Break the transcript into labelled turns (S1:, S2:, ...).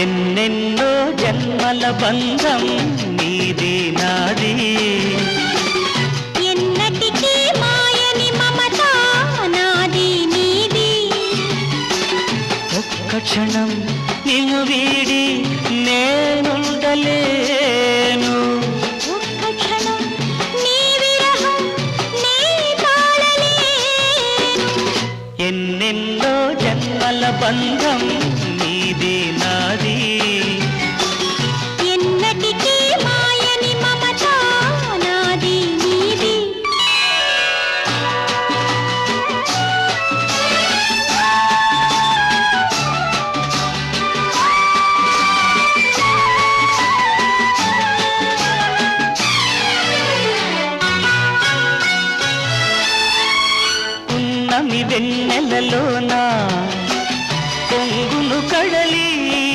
S1: ఎన్నెన్నో జన్మల బంధం నీది నాది,
S2: ఎన్నటికీ మాయని మమత నాది నీది.
S1: ఒక్క క్షణం నిన్ను వీడి నేనుండలేను,
S2: ఒక్క క్షణం నీ విరహం నీ తాళలేను.
S1: ఎన్నెన్నో జన్మల బంధం నీది నాది,
S2: ఎన్నటికీ మాయని మమత నాది నీది.
S1: ఉన్నమి వెన్నెలలోనా